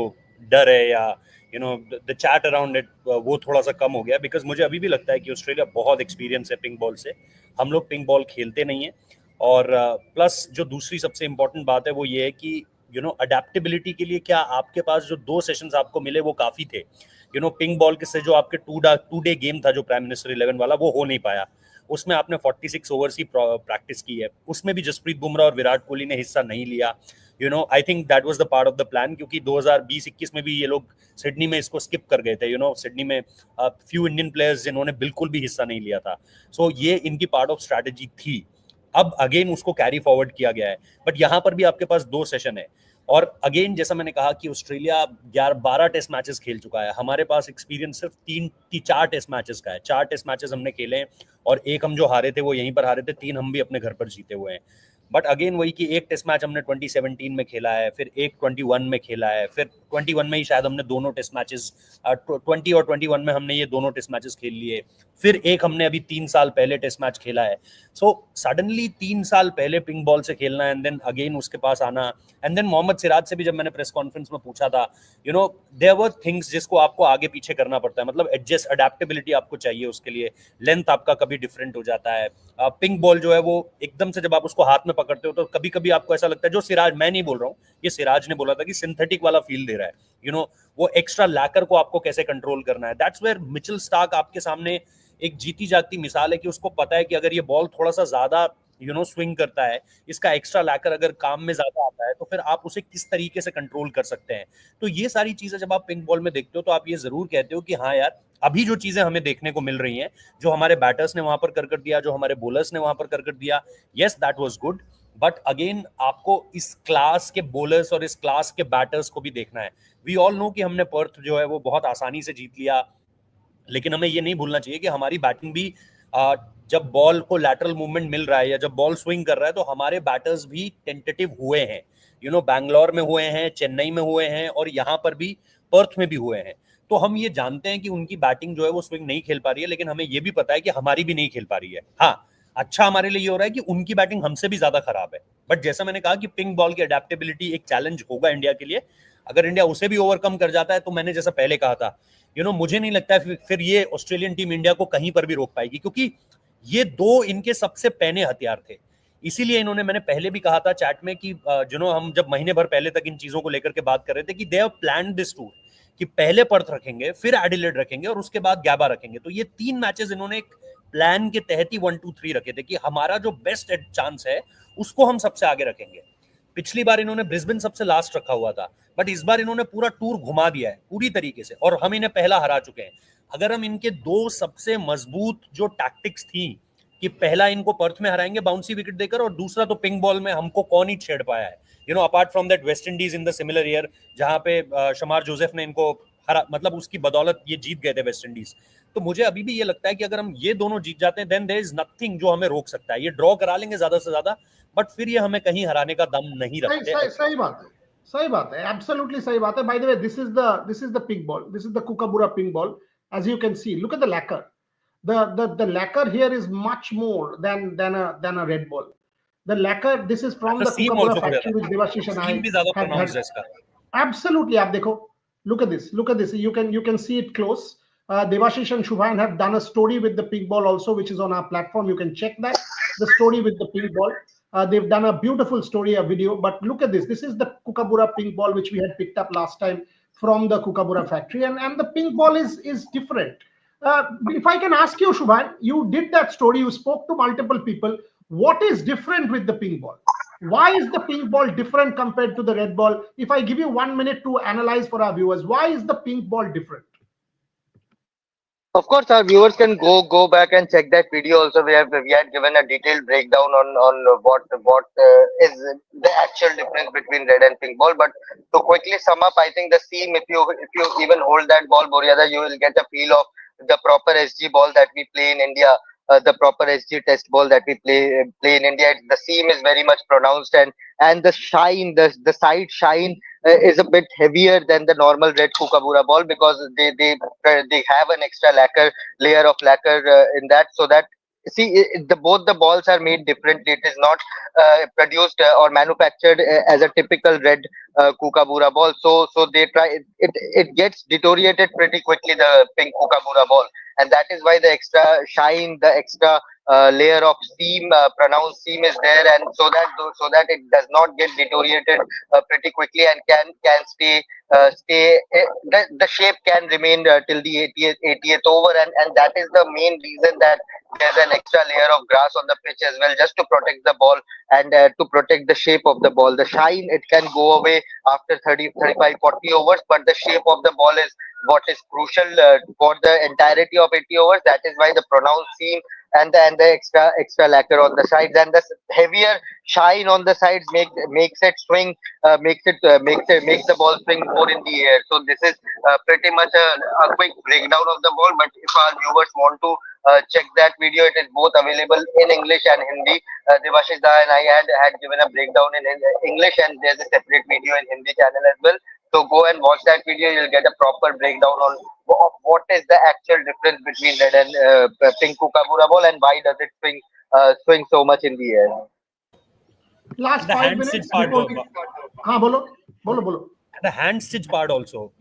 डर है या द चैट अराउंड इट वो थोड़ा सा कम हो गया, बिकॉज मुझे अभी भी लगता है कि ऑस्ट्रेलिया बहुत एक्सपीरियंस है पिंक बॉल से. हम लोग पिंक बॉल खेलते नहीं है. और प्लस जो दूसरी सबसे इंपॉर्टेंट बात है वो ये है कि अडेप्टेबिलिटी के लिए क्या आपके पास जो 2 सेशंस आपको मिले वो काफी थे. पिंक बॉल के से जो आपके 2 डे गेम था जो प्राइम मिनिस्टर 11 वाला, वो हो नहीं पाया. उसमें आपने 46 ओवर्स की प्रैक्टिस की है. उसमें भी जसप्रीत बुमराह और विराट कोहली ने हिस्सा नहीं लिया. I think that was the part of the plan, क्योंकि 2020-21 में भी ये लोग सिडनी में इसको स्किप कर गए थे. सिडनी में फ्यू इंडियन प्लेयर्स जिन्होंने बिल्कुल भी हिस्सा नहीं लिया था. सो ये इनकी पार्ट ऑफ स्ट्रैटेजी थी. अब अगेन उसको कैरी फॉरवर्ड किया गया है. बट यहाँ पर भी आपके पास 2 सेशन है. और अगेन जैसा मैंने कहा कि ऑस्ट्रेलिया 12 टेस्ट मैचेस खेल चुका है, हमारे पास एक्सपीरियंस सिर्फ 4 टेस्ट मैचेस का है। 4 टेस्ट मैचेस हमने खेले हैं और एक हम जो हारे थे वो यहीं पर हारे थे, 3 हम भी अपने घर पर जीते हुए हैं। बट अगेन वही कि एक टेस्ट मैच हमने 2017 में खेला है, फिर एक 21 में खेला है, फिर 21 में ही शायद हमने दोनों टेस्ट मैचेस 20 और 21 में हमने ये दोनों टेस्ट मैचेस खेल लिए, फिर एक हमने अभी 3 साल पहले टेस्ट मैच खेला है। सो सडनली 3 साल पहले पिंक बॉल से खेलना एंड देन अगेन उसके पास आना। एंड देन मोहम्मद सिराज से भी जब मैंने प्रेस कॉन्फ्रेंस में पूछा था, you know there were things जिसको आपको आगे पीछे करना पड़ता है, मतलब एडजस्ट अडेप्टेबिलिटी आपको चाहिए उसके लिए, लेंथ आपका कभी डिफरेंट हो जाता है। पिंक बॉल जो है वो एकदम से जब आप उसको हाथ में पकड़ते हो तो कभी कभी आपको ऐसा लगता है, जो सिराज, मैं नहीं बोल रहा हूँ, ये सिराज ने बोला था कि सिंथेटिक वाला फील दे रहा है, यू नो वो एक्स्ट्रा लैकर को आपको कैसे कंट्रोल करना है। दैट्स वेयर मिचेल स्टार्क आपके सामने एक जीती जागती मिसाल है कि उसको पता है कि अगर ये बॉल थोड़ा सा ज्यादा स्विंग करता है, इसका एक्स्ट्रा लैकर अगर काम में ज्यादा आता है तो फिर आप उसे किस तरीके से कंट्रोल कर सकते हैं। तो ये सारी चीजें जब आप पिंक बॉल में देखते हो तो आप ये जरूर कहते हो कि हाँ यार, अभी जो चीजें हमें देखने को मिल रही हैं, जो हमारे बैटर्स ने वहां पर कर दिया, जो हमारे बॉलर्स ने वहां पर कर दिया, yes that was good. But again आपको इस क्लास के बॉलर्स और इस क्लास के बैटर्स को भी देखना है। वी ऑल नो कि हमने पर्थ जो है वो बहुत आसानी से जीत लिया, लेकिन हमें ये नहीं भूलना चाहिए कि हमारी बैटिंग भी जब बॉल को लैटरल मूवमेंट मिल रहा है या जब बॉल स्विंग कर रहा है तो हमारे बैटर्स भी टेंटेटिव हुए हैं। बैंगलोर में हुए हैं, चेन्नई में हुए हैं और यहाँ पर भी पर्थ में भी हुए हैं। तो हम ये जानते हैं कि उनकी बैटिंग जो है वो स्विंग नहीं खेल पा रही है, लेकिन हमें ये भी पता है कि हमारी भी नहीं खेल पा रही है। हाँ, अच्छा हमारे लिए ये हो रहा है कि उनकी बैटिंग हमसे भी ज्यादा खराब है। बट जैसा मैंने कहा कि पिंक बॉल की अडेप्टेबिलिटी एक चैलेंज होगा इंडिया के लिए। अगर इंडिया उसे भी ओवरकम कर जाता है तो मैंने जैसा पहले कहा था, मुझे नहीं लगता है फिर ये ऑस्ट्रेलियन टीम इंडिया को कहीं पर भी रोक पाएगी, क्योंकि ये दो इनके सबसे पहले हथियार थे। इसीलिए इन्होंने, मैंने पहले भी कहा था चैट में कि हम जब महीने भर पहले तक इन चीजों को लेकर के बात कर रहे थे कि they have planned this tour, कि पहले पर्थ रखेंगे, फिर एडिलेड रखेंगे और उसके बाद गैबा रखेंगे। तो ये 3 मैचेस इन्होंने एक प्लान के तहत ही 1 2 3 रखे थे कि हमारा जो बेस्ट चांस है उसको हम सबसे आगे रखेंगे। पिछली बार इन्होंने ब्रिस्बेन सबसे लास्ट रखा हुआ था, बट इस बार इन्होंने पूरा टूर घुमा दिया है पूरी तरीके से और हम इन्हें पहला हरा चुके हैं। अगर हम इनके 2 सबसे मजबूत जो टैक्टिक्स थी कि पहला इनको पर्थ में हराएंगे बाउंसी विकेट देकर और दूसरा तो पिंक बॉल में हमको कौन ही छेड़ पाया है, apart from that West Indies in the similar year जहां पे शमार जोसेफ ने इनको हरा, मतलब उसकी बदौलत ये जीत गए थे वेस्ट इंडीज। तो मुझे अभी भी ये लगता है कि अगर हम ये दोनों जीत जाते हैं देन देयर इज नथिंग जो हमें रोक सकता है। ये ड्रॉ करा लेंगे ज्यादा से ज्यादा, बट फिर ये हमें कहीं हराने का दम नहीं रखते। सही बात है, सही बात है, एब्सोल्युटली सही बात है। By the way, this is the pink ball, this is the Kookaburra pink ball. As you can see, look at the lacquer. The lacquer here is much more than a red ball. The lacquer, this is from the seam Kookaburra also factory which Devashish and I seam भी ज्यादा had pronounce है इसका। absolutely, आप देखो, look at this, look at this. You can see it close. Devashish and Shubhan have done a story with the pink ball also, which is on our platform. You can check that, the story with the pink ball. They've done a beautiful story, a video. But look at this. This is the Kookaburra pink ball which we had picked up last time from the Kookaburra factory, and the pink ball is different. If I can ask you, Shubhan, you did that story. You spoke to multiple people. What is different with the pink ball? Why is the pink ball different compared to the red ball? If I give you 1 minute to analyze for our viewers, why is the pink ball different? Of course, our viewers can go back and check that video. Also, we had given a detailed breakdown on what is the actual difference between red and pink ball. But to quickly sum up, I think the seam, if you even hold that ball, Boryada, you will get a feel of the proper SG ball that we play in India. The proper SG test ball that we play in India. The seam is very much pronounced, and the shine, the side shine is a bit heavier than the normal red Kookaburra ball, because they have an extra layer of lacquer in that, so that, see, both the balls are made differently. It is not produced or manufactured as a typical red Kookaburra ball. So they try it gets deteriorated pretty quickly, the pink Kookaburra ball, and that is why the extra shine, the extra layer of seam, pronounced seam is there, and so that it does not get deteriorated pretty quickly and can stay the shape can remain till the 80th over, and that is the main reason that there's an extra layer of grass on the pitch as well, just to protect the ball and to protect the shape of the ball. The shine, it can go away after 30, 35, 40 overs, but the shape of the ball is what is crucial for the entirety of 80 overs. That is why the pronounced seam and the extra lacquer on the sides, and the heavier shine on the sides makes it swing, makes the ball swing more in the air. So this is pretty much a quick breakdown of the ball. But if our viewers want to check that video, it is both available in English and Hindi. Devashish Da and I had given a breakdown in English, and there's a separate video in Hindi channel as well. So go and watch that video. You'll get a proper breakdown on of what is the actual difference between red and pink Kookaburra ball, and why does it swing so much in the air. Last The 5 hand minutes stitch part before we... हाँ बोलो. The hand stitch part also,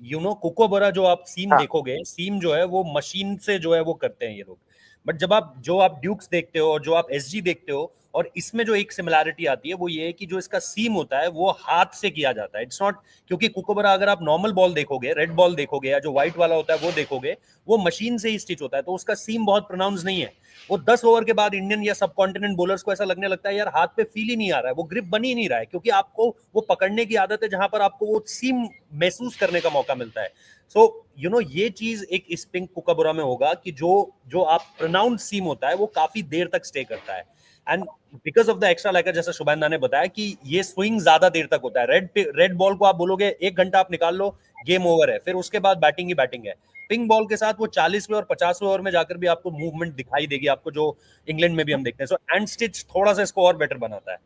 Kookaburra जो आप सीम देखोगे, सीम जो है वो machine से जो है वो करते हैं ये लोग. बट जब आप ड्यूक्स देखते हो और जो आप एसजी देखते हो, और इसमें जो एक सिमिलैरिटी आती है वो ये है कि जो इसका सीम होता है वो हाथ से किया जाता है. इट्स नॉट, क्योंकि कुकोबरा अगर आप नॉर्मल बॉल देखोगे, रेड बॉल देखोगे या जो व्हाइट वाला होता है वो देखोगे, वो मशीन से ही स्टिच होता है, तो उसका सीम बहुत प्रोनाउंस नहीं है. वो 10 ओवर के बाद इंडियन या सब कॉन्टिनेंट बॉलर्स को ऐसा लगने लगता है यार हाथ पे फील ही नहीं आ रहा है, वो ग्रिप बन ही नहीं रहा है, क्योंकि आपको वो पकड़ने की आदत है जहां पर आपको वो सीम महसूस करने का मौका मिलता है. सो ये चीज एक इस पिंक कुकाबुरा में होगा कि जो आप प्रोनाउंस सीम होता है वो काफी देर तक स्टे करता है. And because of the extra lacquer, जैसा शुभेंदा ने बताया कि ये स्विंग ज्यादा देर तक होता है. रेड बॉल को आप बोलोगे 1 घंटा आप निकाल लो, गेम ओवर है, फिर उसके बाद बैटिंग ही बैटिंग है. पिंक बॉल के साथ वो 40वें और 50वें ओवर में जाकर भी आपको मूवमेंट दिखाई देगी, आपको जो इंग्लैंड में भी हम देखते हैं. सो हैंड स्टिच थोड़ा सा इसको और बेटर बनाता है.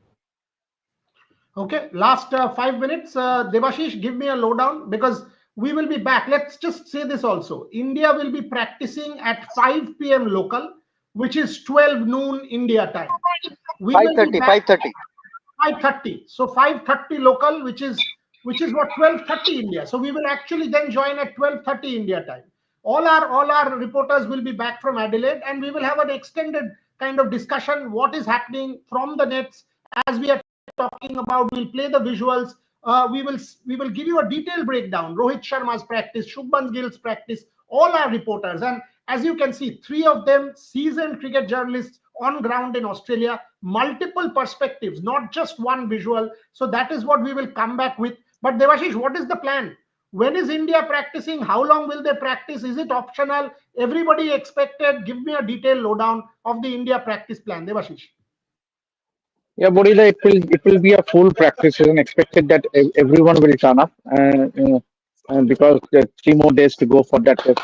Okay, last 5 minutes. Devashish, give me a lowdown because we will be back. Let's just say this also. India will be practicing at 5 p.m. local, which is 12 noon India time. 5:30. 5:30. So 5:30 local, which is what, 12:30 India. So we will actually then join at 12:30 India time. All our reporters will be back from Adelaide, and we will have an extended kind of discussion what is happening from the nets as we are talking about. We'll play the visuals. We will give you a detailed breakdown. Rohit Sharma's practice, Shubman Gill's practice, all our reporters, and as you can see, 3 of them seasoned cricket journalists on ground in Australia, multiple perspectives, not just one visual. So that is what we will come back with. But Devashish, what is the plan? When is India practicing? How long will they practice? Is it optional? Everybody expected. Give me a detailed lowdown of the India practice plan, Devashish. Yeah, Bodila, it will be a full practice season. Expected that everyone will turn up, because there are 3 more days to go for that test.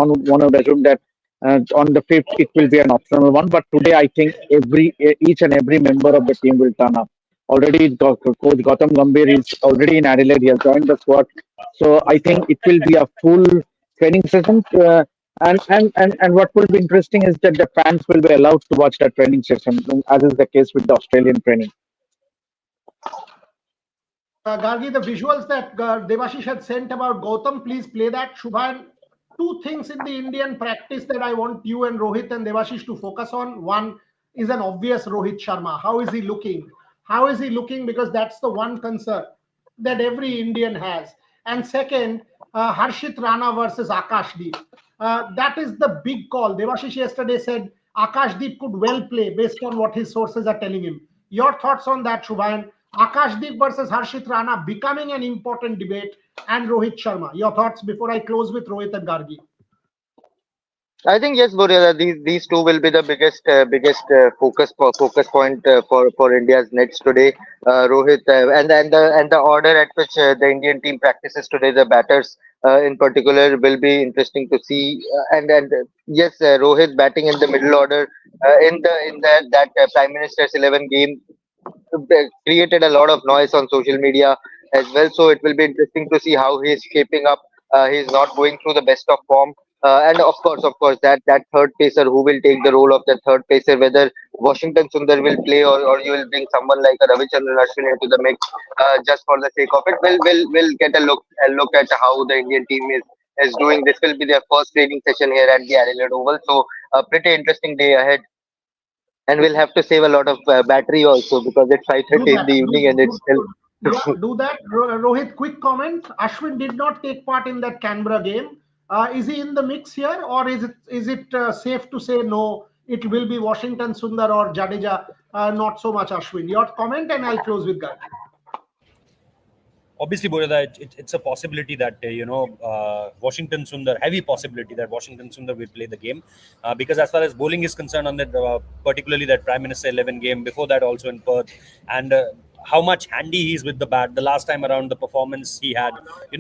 One would assume that on the 5th it will be an optional one. But today, I think each and every member of the team will turn up. Already, Coach Gautam Gambhir is already in Adelaide. He has joined the squad, so I think it will be a full training session. And what will be interesting is that the fans will be allowed to watch the training session, as is the case with the Australian training. Gargi, the visuals that Devashish had sent about Gautam, please play that. Shubhan, 2 things in the Indian practice that I want you and Rohit and Devashish to focus on. One is an obvious Rohit Sharma. How is he looking? How is he looking? Because that's the one concern that every Indian has. And second, Harshit Rana versus Akashdeep. That is the big call. Devashish yesterday said Akashdeep could well play based on what his sources are telling him. Your thoughts on that, Shubhan? Akashdeep versus Harshit Rana becoming an important debate, and Rohit Sharma. Your thoughts before I close with Rohit and Gargi. I think yes, Boria, these 2 will be the biggest focus point for India's nets today. Rohit, and the order at which the Indian team practices today, the batters in particular, will be interesting to see. Yes, Rohit batting in the middle order in that Prime Minister's 11 game created a lot of noise on social media as well. So it will be interesting to see how he's shaping up. He's not going through the best of form. And of course, that third pacer, who will take the role of the third pacer, whether Washington Sundar will play, or you will bring someone like a Ravichandran Ashwin into the mix just for the sake of it. We'll get a look at how the Indian team is doing. This will be their first training session here at the Adelaide Oval. So a pretty interesting day ahead. And we'll have to save a lot of battery also, because it's 5:30 in the evening and it's still. Yeah, do that. Rohit, quick comment. Ashwin did not take part in that Canberra game. Is he in the mix here, or is it safe to say no? It will be Washington Sundar or Jadeja, not so much Ashwin. Your comment, and I'll close with that. obviously, Bodhida, it's a possibility that Washington Sundar, heavy possibility that Washington Sundar will play the game, because as far as bowling is concerned, on that particularly that Prime Minister 11 game, before that also in Perth, and how much handy he is with the bat. The last time around, the performance he had,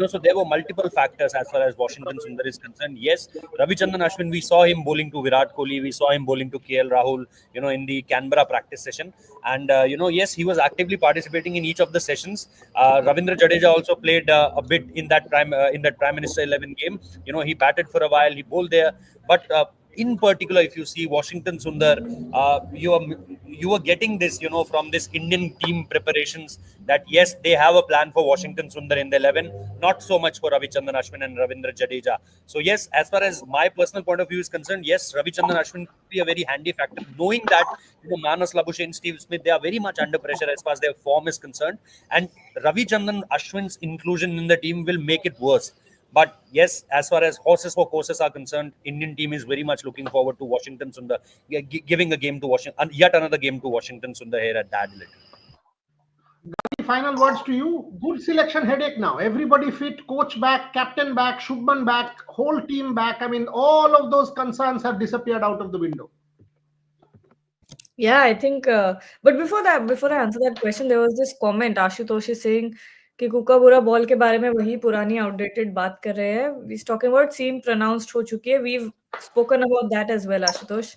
so there were multiple factors as far as Washington Sundar is concerned. Yes, Ravichandran Ashwin, we saw him bowling to Virat Kohli, we saw him bowling to KL Rahul, in the Canberra practice session, and yes, he was actively participating in each of the sessions. Ravindra Jadeja also played a bit in that Prime Minister 11 game. He batted for a while, he bowled there, but in particular, if you see Washington Sundar, you are getting this, from this Indian team preparations, that yes, they have a plan for Washington Sundar in the 11, not so much for Ravichandran Ashwin and Ravindra Jadeja. So yes, as far as my personal point of view is concerned, yes, Ravichandran Ashwin could be a very handy factor, knowing that Manas Labuschagne, Steve Smith, they are very much under pressure as far as their form is concerned, and Ravichandran Ashwin's inclusion in the team will make it worse. But yes, as far as horses for courses are concerned, Indian team is very much looking forward to Washington Sundar giving a game to Washington, yet another game to Washington Sundar here at Adelaide. Final words to you. Good selection headache now. Everybody fit, coach back, captain back, Shubman back, whole team back. I mean, all of those concerns have disappeared out of the window. Yeah, I think. But before I answer that question, there was this comment. Ashutosh is saying कि Kookaburra ball के बारे में वही पुरानी outdated बात कर रहे हैं. He's talking about seam pronounced हो चुकी है. We've spoken about that as well, Ashutosh.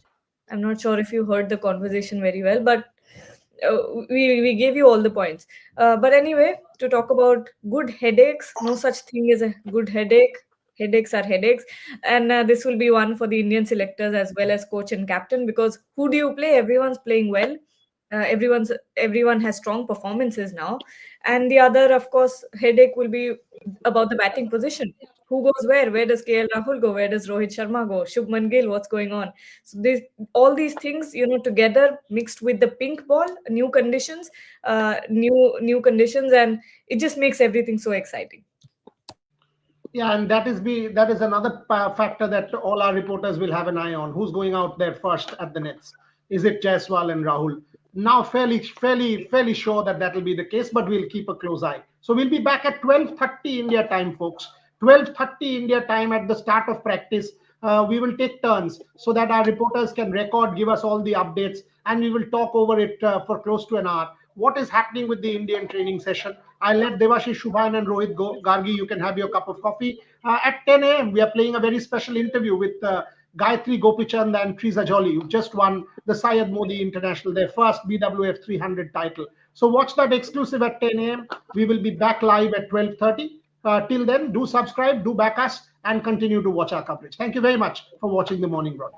I'm not sure if you heard the conversation very well, but we gave you all the points. But anyway, to talk about good headaches, no such thing as a good headache. Headaches are headaches, and this will be one for the Indian selectors as well as coach and captain, because who do you play? Everyone's playing well. Everyone has strong performances now, and the other, of course, headache will be about the batting position. Who goes where? Where does KL Rahul go? Where does Rohit Sharma go? Shubman Gill, what's going on? So all these things, together mixed with the pink ball, new conditions, new conditions, and it just makes everything so exciting. Yeah, and that is another factor that all our reporters will have an eye on. Who's going out there first at the nets? Is it Jaiswal and Rahul? Now, fairly sure that will be the case, but we'll keep a close eye. So we'll be back at 12:30 India time, folks. 12:30 India time at the start of practice. We will take turns so that our reporters can record, give us all the updates, and we will talk over it for close to an hour. What is happening with the Indian training session? I'll let Devashish Shubhan and Rohit Gargi. You can have your cup of coffee. At 10 a.m., we are playing a very special interview with Gayatri Gopichand and Triza Jolly, who just won the Syed Modi International, their first BWF 300 title. So watch that exclusive at 10 a.m. We will be back live at 12:30. Till then, do subscribe, do back us, and continue to watch our coverage. Thank you very much for watching the morning broadcast.